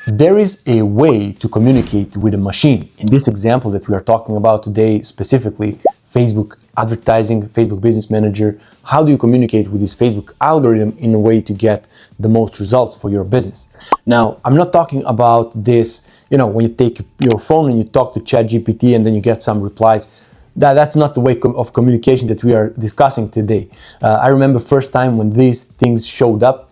There is a way to communicate with a machine. In this example that we are talking about today, specifically Facebook advertising, Facebook Business Manager, how do you communicate with this Facebook algorithm in a way to get the most results for your business? Now, I'm not talking about this, when you take your phone and you talk to ChatGPT and then you get some replies. That's not the way of communication that we are discussing today. I remember first time when these things showed up,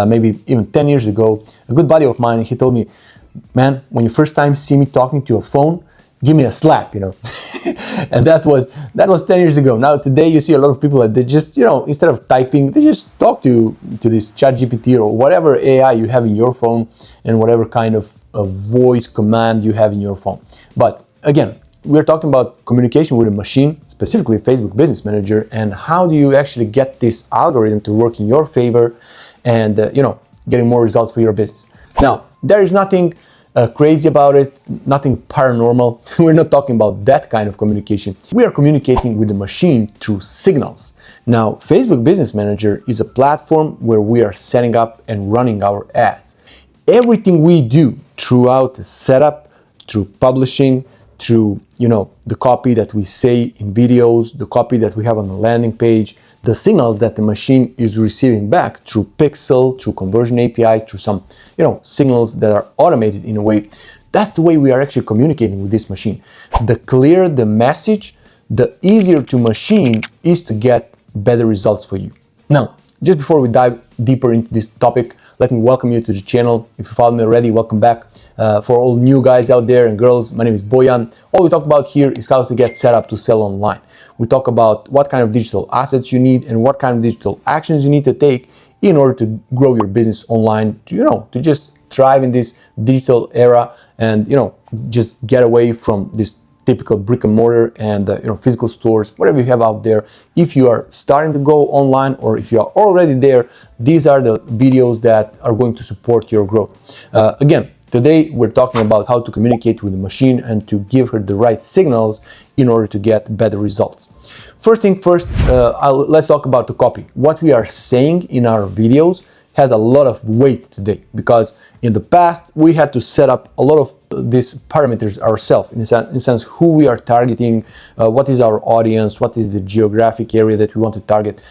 maybe even 10 years ago, a good buddy of mine, he told me, man, when you first time see me talking to a phone, give me a slap, and that was 10 years ago. Now today you see a lot of people that they just, instead of typing, they just talk to this ChatGPT or whatever AI you have in your phone and whatever kind of voice command you have in your phone. But again, we're talking about communication with a machine, specifically Facebook Business Manager, and how do you actually get this algorithm to work in your favor and getting more results for your business. Now, there is nothing crazy about it, nothing paranormal. We're not talking about that kind of communication. We are communicating with the machine through signals. Now, Facebook Business Manager is a platform where we are setting up and running our ads. Everything we do throughout the setup, through publishing, through the copy that we say in videos, the copy that we have on the landing page, the signals that the machine is receiving back through Pixel, through Conversion API, through some signals that are automated in a way. That's the way we are actually communicating with this machine. The clearer the message, the easier to machine is to get better results for you. Now, just before we dive deeper into this topic, let me welcome you to the channel. If you follow me already, welcome back. For all new guys out there and girls, my name is Bojan. All we talk about here is how to get set up to sell online. We talk about what kind of digital assets you need and what kind of digital actions you need to take in order to grow your business online, to just thrive in this digital era and, just get away from this typical brick and mortar and physical stores, whatever you have out there. If you are starting to go online or if you are already there, these are the videos that are going to support your growth. Again, today we're talking about how to communicate with the machine and to give her the right signals in order to get better results. First thing first, let's talk about the copy. What we are saying in our videos has a lot of weight today, because in the past we had to set up a lot of these parameters ourselves, in a sense who we are targeting, what is our audience, what is the geographic area that we want to target.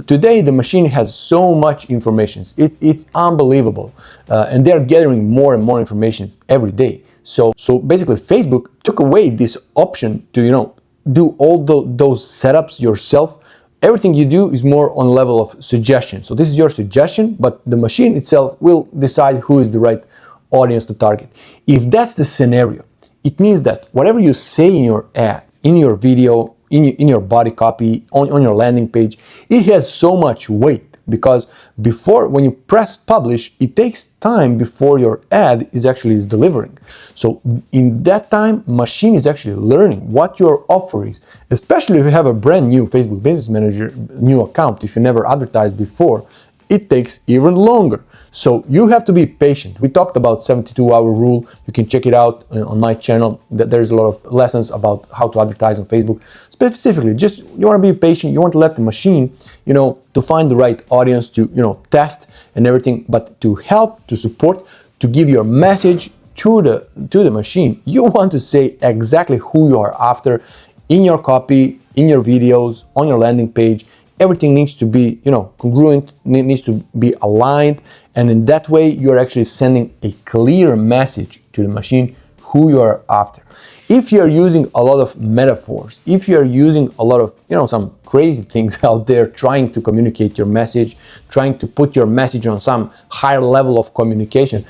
Today the machine has so much information, it's unbelievable, and they're gathering more and more information every day. So basically Facebook took away this option to do all those setups yourself. Everything you do is more on level of suggestion. So this is your suggestion, but the machine itself will decide who is the right audience to target. If that's the scenario, it means that whatever you say in your ad, in your video, in your body copy, on your landing page, it has so much weight, because when you press publish, it takes time before your ad is delivering. So in that time, machine is actually learning what your offer is, especially if you have a brand new Facebook Business Manager, new account, if you never advertised before, it takes even longer. So you have to be patient. We talked about 72-hour rule. You can check it out on my channel. There's a lot of lessons about how to advertise on Facebook. Specifically, just you want to be patient. You want to let the machine, to find the right audience to, test and everything, but to help, to support, to give your message to the machine. You want to say exactly who you are after in your copy, in your videos, on your landing page. Everything needs to be, congruent, needs to be aligned. And in that way, you're actually sending a clear message to the machine who you are after. If you're using a lot of metaphors, if you're using a lot of, some crazy things out there, trying to communicate your message, trying to put your message on some higher level of communication,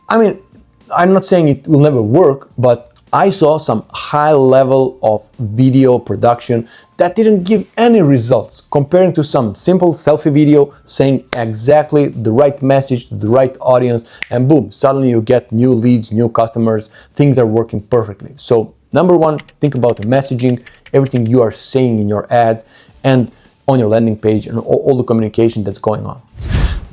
I'm not saying it will never work, but I saw some high level of video production that didn't give any results, comparing to some simple selfie video saying exactly the right message to the right audience, and boom, suddenly you get new leads, new customers, things are working perfectly. So number one, think about the messaging, everything you are saying in your ads and on your landing page and all the communication that's going on.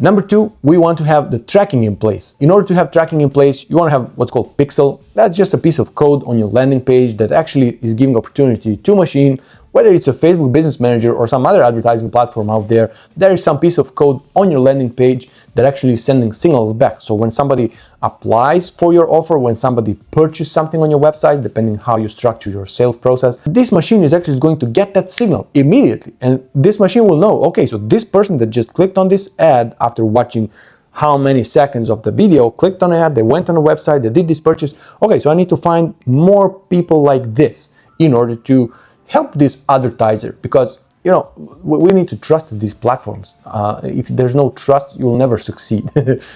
Number two, we want to have the tracking in place. In order to have tracking in place, you want to have what's called Pixel. That's just a piece of code on your landing page that actually is giving opportunity to machine, whether it's a Facebook Business Manager or some other advertising platform out there, there is some piece of code on your landing page that actually is sending signals back. So when somebody applies for your offer, when somebody purchases something on your website, depending how you structure your sales process, this machine is actually going to get that signal immediately. And this machine will know, okay, so this person that just clicked on this ad after watching how many seconds of the video, clicked on an ad, they went on a website, they did this purchase. Okay, so I need to find more people like this in order to help this advertiser, because we need to trust these platforms. If there's no trust, you'll never succeed.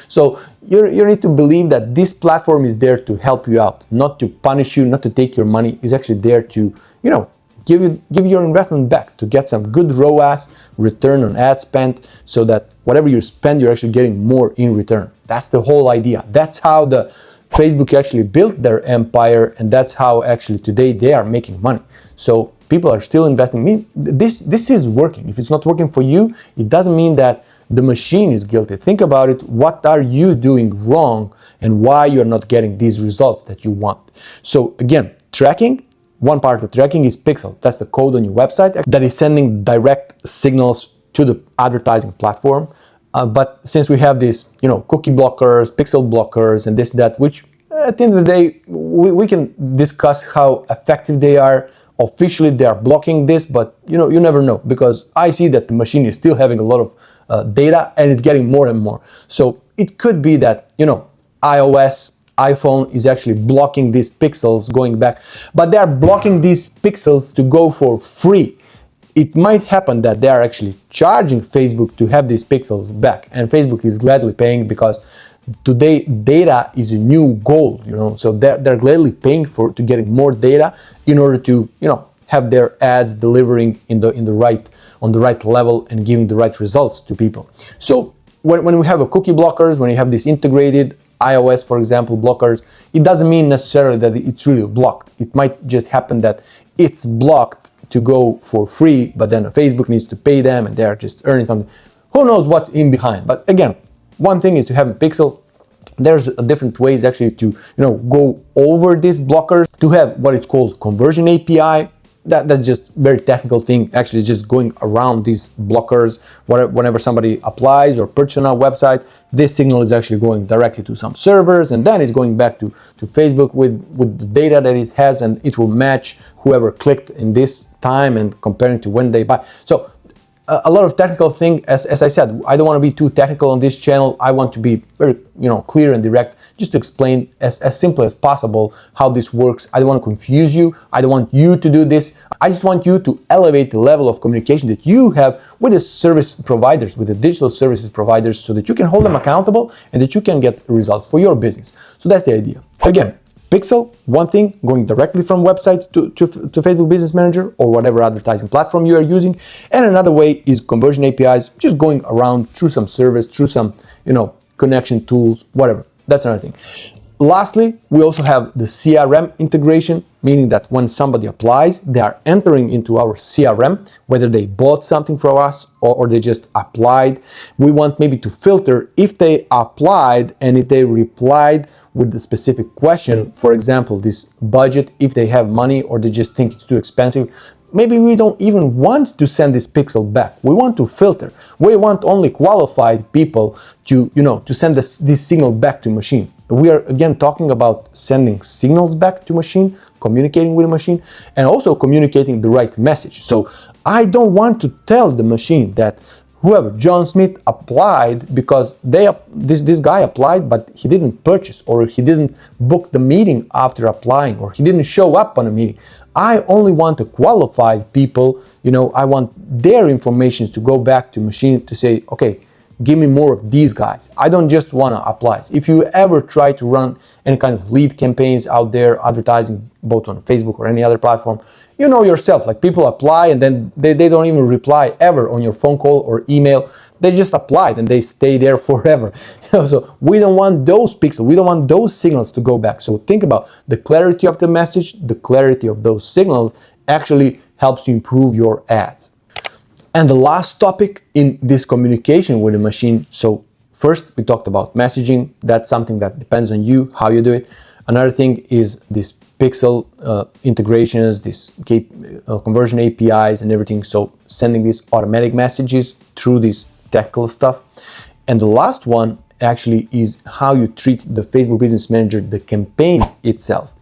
So you need to believe that this platform is there to help you out, not to punish you, not to take your money. It's actually there to, give your investment back, to get some good ROAS, return on ad spend, so that whatever you spend, you're actually getting more in return. That's the whole idea. That's how the Facebook actually built their empire, and that's how actually today they are making money. So people are still investing. This is working. If it's not working for you, it doesn't mean that the machine is guilty. Think about it. What are you doing wrong, and why you're not getting these results that you want? So again, tracking. One part of tracking is pixel. That's the code on your website that is sending direct signals to the advertising platform. But since we have these, cookie blockers, pixel blockers, and this, that, which at the end of the day, we can discuss how effective they are. Officially, they are blocking this, but you never know, because I see that the machine is still having a lot of data, and it's getting more and more. So it could be that, iPhone is actually blocking these pixels going back, but they are blocking these pixels to go for free. It might happen that they are actually charging Facebook to have these pixels back, and Facebook is gladly paying, because today data is a new gold, so they're gladly paying to getting more data in order to have their ads delivering on the right level and giving the right results to people. So when we have a cookie blockers, when you have this integrated iOS, for example, blockers, it doesn't mean necessarily that it's really blocked. It might just happen that it's blocked to go for free, but then Facebook needs to pay them and they're just earning something. Who knows what's in behind? But again, one thing is to have a pixel. There's different ways actually to go over these blockers, to have what it's called conversion API. That's just very technical thing, actually just going around these blockers. Whenever somebody applies or purchases on our website, this signal is actually going directly to some servers, and then it's going back to Facebook with the data that it has, and it will match whoever clicked in this time and comparing to when they buy. So a lot of technical thing, as I said, I don't want to be too technical on this channel. I want to be very clear and direct, just to explain as simple as possible how this works. I don't want to confuse you. I don't want you to do this. I just want you to elevate the level of communication that you have with the service providers, with the digital services providers, so that you can hold them accountable and that you can get results for your business. So that's the idea. Again, pixel, one thing, going directly from website to Facebook Business Manager or whatever advertising platform you are using. And another way is conversion APIs, just going around through some service, through some, connection tools, whatever. That's another thing. Lastly, we also have the CRM integration, meaning that when somebody applies, they are entering into our CRM, whether they bought something from us or they just applied. We want maybe to filter if they applied and if they replied with the specific question, for example, this budget, if they have money or they just think it's too expensive. Maybe we don't even want to send this pixel back. We want to filter. We want only qualified people to, to send this signal back to machine. We are again talking about sending signals back to machine, communicating with the machine, and also communicating the right message. So I don't want to tell the machine that whoever, John Smith, applied because this guy applied, but he didn't purchase, or he didn't book the meeting after applying, or he didn't show up on a meeting. I only want the qualified people, I want their information to go back to machine to say, okay, give me more of these guys. I don't just want to apply. If you ever try to run any kind of lead campaigns out there, advertising both on Facebook or any other platform, you know yourself, like people apply and then they don't even reply ever on your phone call or email. They just applied and they stay there forever. So we don't want those pixels, we don't want those signals to go back. So think about the clarity of the message, the clarity of those signals actually helps you improve your ads. And the last topic in this communication with the machine. So first we talked about messaging. That's something that depends on you, how you do it. Another thing is this pixel integrations, this conversion APIs and everything. So sending these automatic messages through this technical stuff. And the last one actually is how you treat the Facebook Business Manager, the campaigns itself.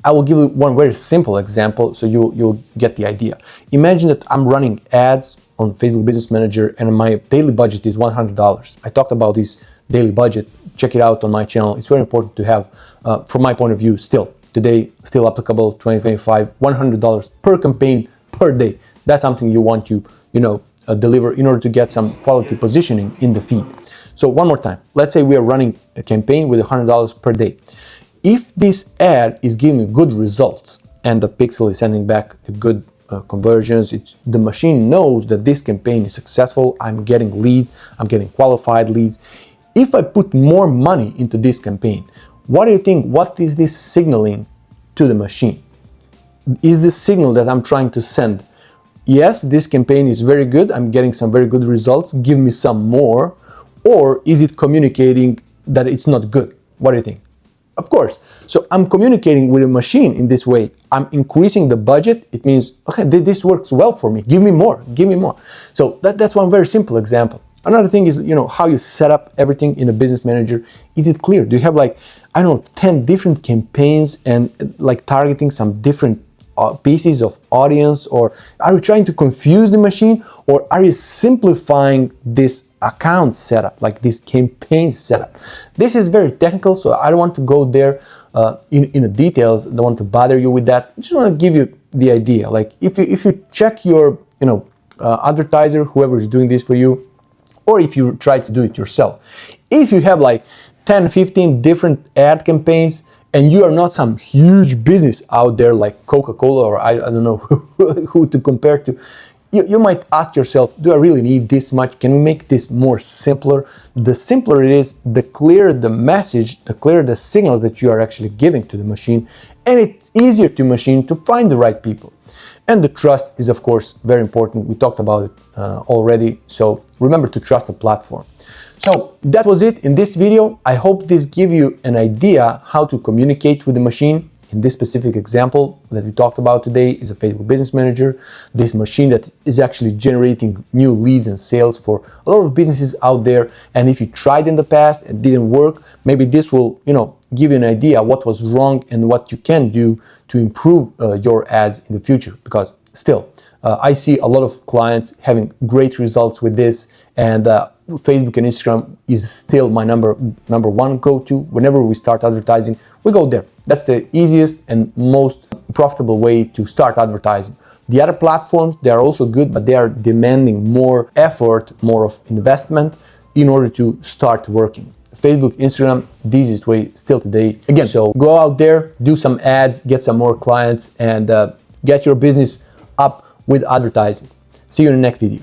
I will give you one very simple example so you'll get the idea. Imagine that I'm running ads on Facebook Business Manager and my daily budget is $100. I talked about this daily budget. Check it out on my channel. It's very important to have, from my point of view, still applicable, 2025, $100 per campaign per day. That's something you want to, deliver in order to get some quality positioning in the feed. So one more time, let's say we are running a campaign with $100 per day. If this ad is giving good results and the pixel is sending back the good conversions, the machine knows that this campaign is successful, I'm getting leads, I'm getting qualified leads. If I put more money into this campaign, what do you think, what is this signaling to the machine? Is this signal that I'm trying to send, yes, this campaign is very good, I'm getting some very good results, give me some more, or is it communicating that it's not good? What do you think? Of course. So I'm communicating with a machine in this way. I'm increasing the budget. It means, okay, this works well for me. Give me more, give me more. So that's one very simple example. Another thing is, how you set up everything in a business manager. Is it clear? Do you have 10 different campaigns and targeting some different pieces of audience, or are you trying to confuse the machine, or are you simplifying this account setup, like this campaign setup? This is very technical, so I don't want to go there in the details. I don't want to bother you with that. I just want to give you the idea. Like if you check your advertiser, whoever is doing this for you, or if you try to do it yourself, if you have 10, 15 different ad campaigns, and you are not some huge business out there like Coca-Cola, or I don't know who to compare to, you might ask yourself, do I really need this much? Can we make this more simpler? The simpler it is, the clearer the message, the clearer the signals that you are actually giving to the machine, and it's easier to machine to find the right people. And the trust is, of course, very important. We talked about it already, so remember to trust the platform. So that was it in this video. I hope this gives you an idea how to communicate with the machine. In this specific example that we talked about today is a Facebook Business Manager, this machine that is actually generating new leads and sales for a lot of businesses out there. And if you tried in the past and didn't work, maybe this will, give you an idea what was wrong and what you can do to improve your ads in the future. Because still, I see a lot of clients having great results with this, and Facebook and Instagram is still my number one go-to. Whenever we start advertising, we go there. That's the easiest and most profitable way to start advertising. The other platforms, they are also good, but they are demanding more effort, more of investment in order to start working. Facebook, Instagram, the easiest way still today. Again, so go out there, do some ads, get some more clients, and get your business up with advertising. See you in the next video.